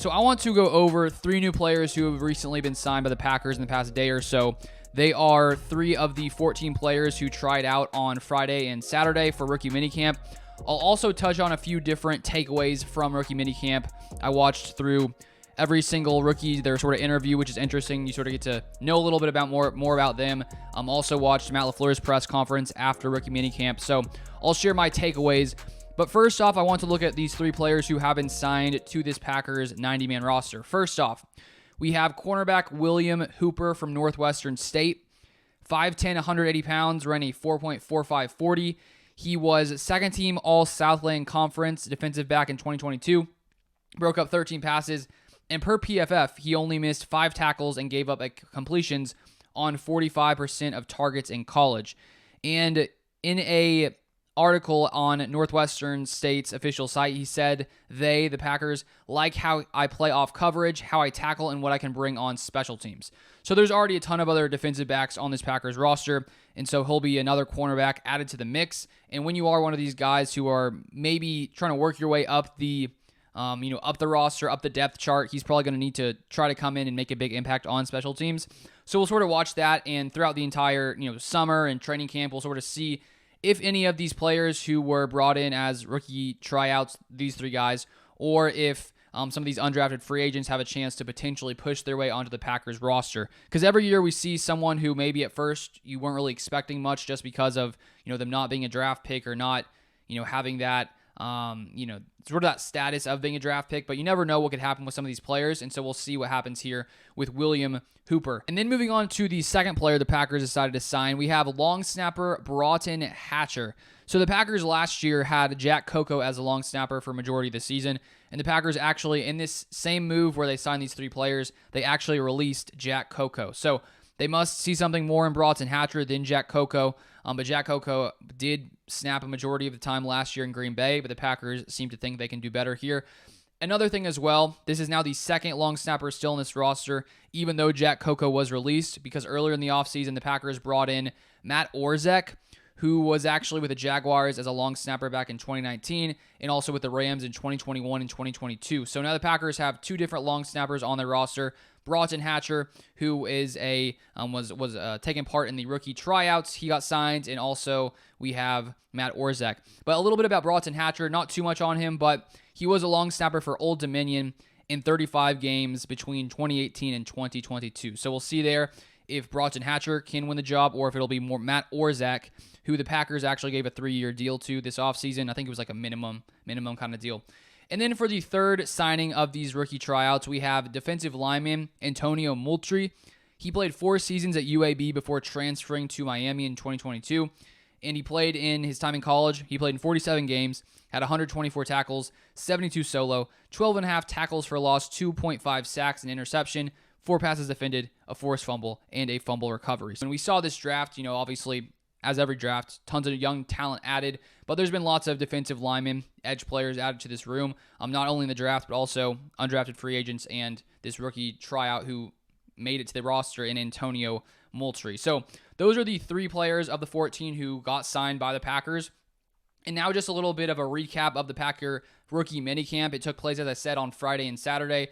So I want to go over 3 new players who have recently been signed by the Packers in the past day or so. They are 3 of the 14 players who tried out on Friday and Saturday for rookie minicamp. I'll also touch on a few different takeaways from rookie minicamp. I watched through every single rookie, their sort of interview, which is interesting. You sort of get to know a little bit about more about them. Also watched Matt LaFleur's press conference after rookie minicamp. So I'll share my takeaways. But first off, I want to look at these 3 players who have been signed to this Packers 90-man roster. First off, we have cornerback William Hooper from Northwestern State. 5'10", 180 pounds, ran a 4.45 40. He was second team All-Southland Conference defensive back in 2022. Broke up 13 passes. And per PFF, he only missed 5 tackles and gave up completions on 45% of targets in college. And in a article on Northwestern State's official site, he said the Packers, like how I play off coverage, how I tackle, and what I can bring on special teams. So there's already a ton of other defensive backs on this Packers roster, and so he'll be another cornerback added to the mix. And when you are one of these guys who are maybe trying to work your way up the up the roster, up the depth chart, he's probably going to need to try to come in and make a big impact on special teams. So we'll sort of watch that, and throughout the entire summer and training camp, we'll sort of see if any of these players who were brought in as rookie tryouts, these 3 guys, or if some of these undrafted free agents have a chance to potentially push their way onto the Packers roster. Because every year we see someone who maybe at first you weren't really expecting much just because of them not being a draft pick or not having that sort of that status of being a draft pick, but you never know what could happen with some of these players, and so we'll see what happens here with William Hooper. And then moving on to the second player the Packers decided to sign, we have long snapper Broton Hatcher. So the Packers last year had Jack Coco as a long snapper for majority of the season, and the Packers actually, in this same move where they signed these 3 players, they actually released Jack Coco. So they must see something more in Broton Hatcher than Jack Coco. But Jack Coco did snap a majority of the time last year in Green Bay, but the Packers seem to think they can do better here. Another thing as well, this is now the second long snapper still in this roster, even though Jack Coco was released, because earlier in the offseason, the Packers brought in Matt Orzech, who was actually with the Jaguars as a long snapper back in 2019, and also with the Rams in 2021 and 2022. So now the Packers have 2 different long snappers on their roster. Broton Hatcher, who is was taking part in the rookie tryouts, he got signed, and also we have Matt Orzech. But a little bit about Broton Hatcher, not too much on him, but he was a long snapper for Old Dominion in 35 games between 2018 and 2022. So we'll see there if Broton Hatcher can win the job, or if it'll be more Matt Orzech, who the Packers actually gave a 3-year deal to this offseason. I think it was like a minimum kind of deal. And then for the third signing of these rookie tryouts, we have defensive lineman Antonio Moultrie. He played 4 seasons at UAB before transferring to Miami in 2022, and he played in his time in college. He played in 47 games, had 124 tackles, 72 solo, 12.5 tackles for loss, 2.5 sacks and interception, 4 passes defended, a forced fumble, and a fumble recovery. So when we saw this draft, obviously, as every draft, tons of young talent added, but there's been lots of defensive linemen, edge players added to this room, not only in the draft, but also undrafted free agents and this rookie tryout who made it to the roster in Antonio Moultrie. So those are the 3 players of the 14 who got signed by the Packers. And now just a little bit of a recap of the Packer rookie minicamp. It took place, as I said, on Friday and Saturday.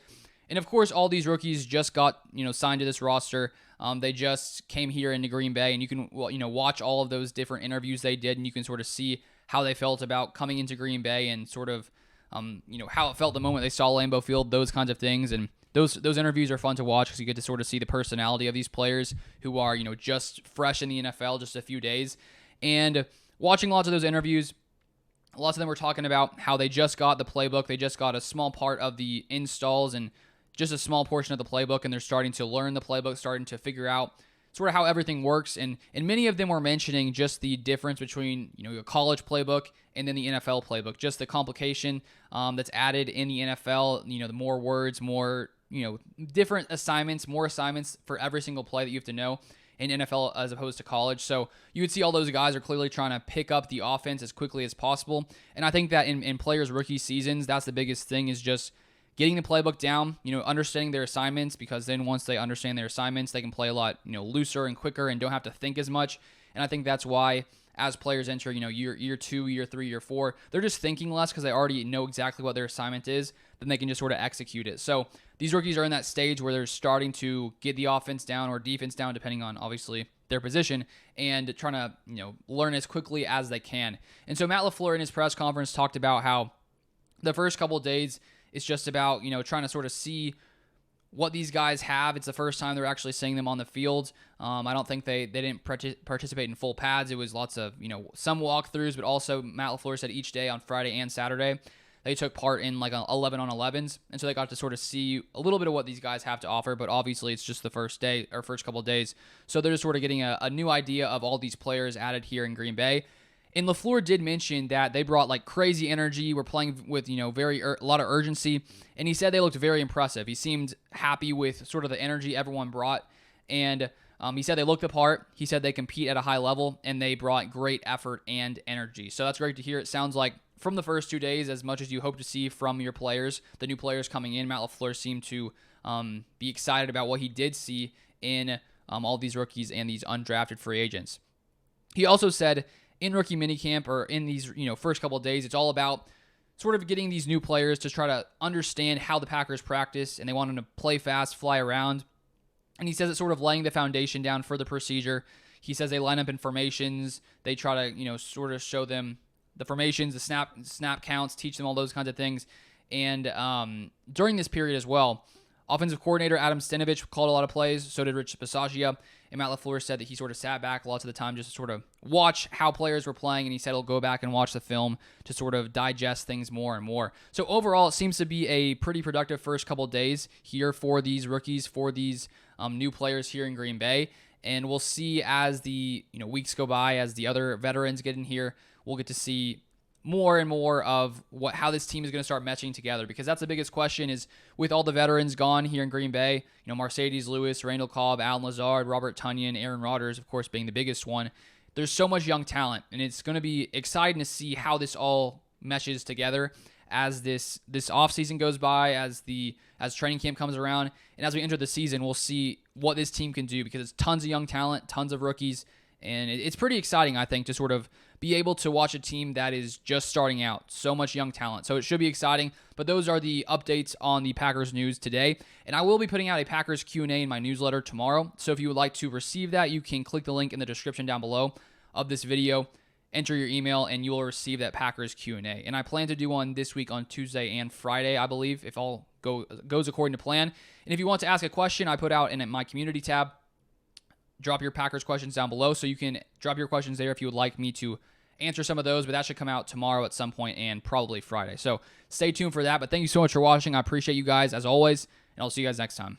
And of course, all these rookies just got signed to this roster. They just came here into Green Bay, and you can watch all of those different interviews they did, and you can sort of see how they felt about coming into Green Bay and sort of how it felt the moment they saw Lambeau Field, those kinds of things. And those interviews are fun to watch because you get to sort of see the personality of these players who are just fresh in the NFL, just a few days. And watching lots of those interviews, lots of them were talking about how they just got the playbook, they just got a small part of the installs and just a small portion of the playbook, and they're starting to learn the playbook, starting to figure out sort of how everything works. And many of them were mentioning just the difference between a college playbook and then the NFL playbook, just the complication that's added in the NFL, the more words, more different assignments, more assignments for every single play that you have to know in NFL as opposed to college. So you would see all those guys are clearly trying to pick up the offense as quickly as possible. And I think that in players' rookie seasons, that's the biggest thing, is just getting the playbook down, understanding their assignments, because then once they understand their assignments, they can play a lot, looser and quicker and don't have to think as much. And I think that's why as players enter, year 2, year 3, year 4, they're just thinking less because they already know exactly what their assignment is. Then they can just sort of execute it. So these rookies are in that stage where they're starting to get the offense down or defense down, depending on obviously their position, and trying to learn as quickly as they can. And so Matt LaFleur in his press conference talked about how the first couple of days is just about trying to sort of see what these guys have. It's the first time they're actually seeing them on the field. I don't think they didn't participate in full pads. It was lots of some walkthroughs, but also Matt LaFleur said each day on Friday and Saturday they took part in like 11 on 11s, and so they got to sort of see a little bit of what these guys have to offer. But obviously it's just the first day or first couple of days, so they're just sort of getting a new idea of all these players added here in Green Bay. And LaFleur did mention that they brought like crazy energy. We're playing with a lot of urgency, and he said they looked very impressive. He seemed happy with sort of the energy everyone brought, and he said they looked the part. He said they compete at a high level, and they brought great effort and energy. So that's great to hear. It sounds like from the first 2 days, as much as you hope to see from your players, the new players coming in, Matt LaFleur seemed to be excited about what he did see in all these rookies and these undrafted free agents. He also said in rookie minicamp, or in these first couple of days, it's all about sort of getting these new players to try to understand how the Packers practice, and they want them to play fast, fly around. And he says it's sort of laying the foundation down for the procedure. He says they line up in formations. They try to sort of show them the formations, the snap counts, teach them all those kinds of things. And during this period as well, offensive coordinator Adam Stenavich called a lot of plays. So did Rich Bisaccia. And Matt LaFleur said that he sort of sat back lots of the time just to sort of watch how players were playing. And he said he'll go back and watch the film to sort of digest things more and more. So overall, it seems to be a pretty productive first couple of days here for these rookies, for these new players here in Green Bay. And we'll see as the weeks go by, as the other veterans get in here, we'll get to see more and more of how this team is going to start meshing together, because that's the biggest question is with all the veterans gone here in Green Bay, Mercedes Lewis, Randall Cobb, Alan Lazard, Robert Tonyan, Aaron Rodgers, of course, being the biggest one. There's so much young talent, and it's going to be exciting to see how this all meshes together as this offseason goes by, as training camp comes around, and as we enter the season, we'll see what this team can do, because it's tons of young talent, tons of rookies, and it's pretty exciting, I think, to sort of be able to watch a team that is just starting out. So much young talent. So it should be exciting. But those are the updates on the Packers news today. And I will be putting out a Packers Q&A in my newsletter tomorrow. So if you would like to receive that, you can click the link in the description down below of this video, enter your email, and you will receive that Packers Q&A. And I plan to do one this week on Tuesday and Friday, I believe, if all goes according to plan. And if you want to ask a question, I put out in my community tab, drop your Packers questions down below, so you can drop your questions there if you would like me to answer some of those, but that should come out tomorrow at some point and probably Friday. So stay tuned for that, but thank you so much for watching. I appreciate you guys as always, and I'll see you guys next time.